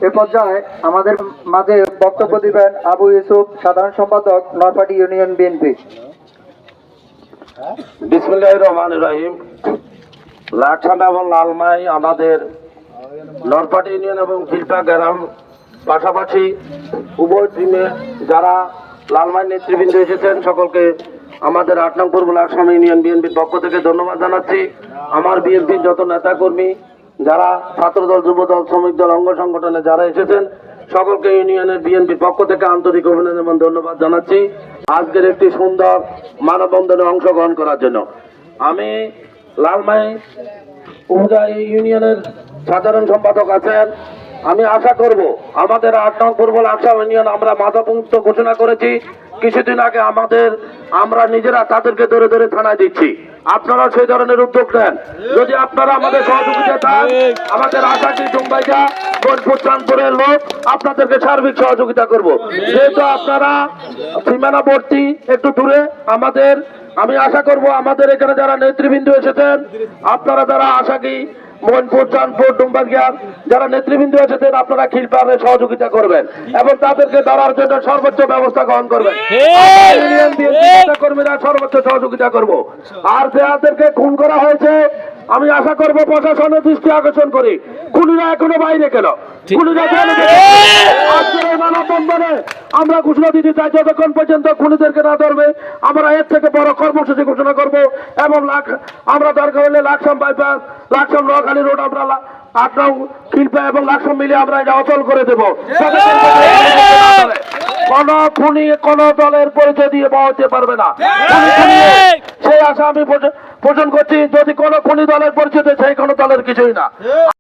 এ পর্যায়ে আমাদের মাঝে বক্তব্য দিবেন আবু ইউসুফ, সাধারণ সম্পাদক নরপাটি ইউনিয়ন বিএনপি। বিসমিল্লাহির রহমানির রহিম। লাকসাম এবং লালমাই আমাদের নরপাটি ইউনিয়ন এবং খিলপা গ্রাম পাশাপাশি উভয় টিমে যারা লালমাই নেতৃবৃন্দ এসেছেন সকলকে আমাদের ৮ নং পূর্ব লাকসাম ইউনিয়ন বিএনপির পক্ষ থেকে ধন্যবাদ জানাচ্ছি। আমার বিএনপির যত নেতাকর্মী যারা ছাত্রদল, যুবদল, শ্রমিক দল, অঙ্গ সংগঠনে যারা এসেছেন সকলকে ইউনিয়নের বিএনপির পক্ষ থেকে আন্তরিক অভিনন্দন এবং ধন্যবাদ জানাচ্ছি আজকের একটি সুন্দর মানববন্ধনে অংশগ্রহণ করার জন্য। আমি লালমাই উপজেলা ইউনিয়নের সাধারণ সম্পাদক আছেন। আমি আশা করব আমাদের ৮ নং পূর্ব লাকসাম ইউনিয়ন আমরা মাদকমুক্ত ঘোষণা করেছি কিছুদিন আগে। আমরা নিজেরা তাদেরকে ধরে ধরে থানায় দিচ্ছি। আপনারা সেই ধরনের উদ্যোগ নেন। যদি আপনারা আমাদের সহযোগিতা চান, আমাদের আশাটি ডুম্বাইজা বোলপুর চাঁদপুরের লোক আপনাদেরকে সার্বিক সহযোগিতা করব। যেহেতু আপনারা সীমানাবর্তী একটু দূরে আমি আশা করব আমাদের এখানে যারা নেতৃবৃন্দ এসেছেন, আপনারা যারা আশাকি মোহনপুর, চাঁদপুর, ডুম্বারিয়ার যারা নেতৃবৃন্দ এসেছেন আপনারা খিলপাড়ে সহযোগিতা করবেন এবং তাদেরকে ধরার জন্য সর্বোচ্চ ব্যবস্থা গ্রহণ করবেন। কর্মীরা সর্বোচ্চ সহযোগিতা করব। আর যাদেরকে খুন করা হয়েছে আমি আশা করব প্রশাসনের দৃষ্টি আকর্ষণ করি। খুনিরা এখনো বাইরে গেল, খুনিরা আজকের এই মানববন্ধনে আমরা ঘোষণা দিতে চাই যতক্ষণ পর্যন্ত খুনিদেরকে না ধরবে আমরা এর থেকে বড় কর্মসূচি ঘোষণা করব। এবং আমরা দরকার হলে লাকসাম বাইপাস, লাকসাম নোয়াখালী রোড আমরা ৮ নং খিলপা এবং লাকসাম মিলে আমরা এটা অচল করে দেব। কোন খুনি কোন দলের পরিচয় দিয়ে পাওয়াতে পারবে না। সেই আশা আমি পোষণ করছি। যদি কোন খুনি দলের পরিচয় দেয় সেই কোন দলের কিছুই না।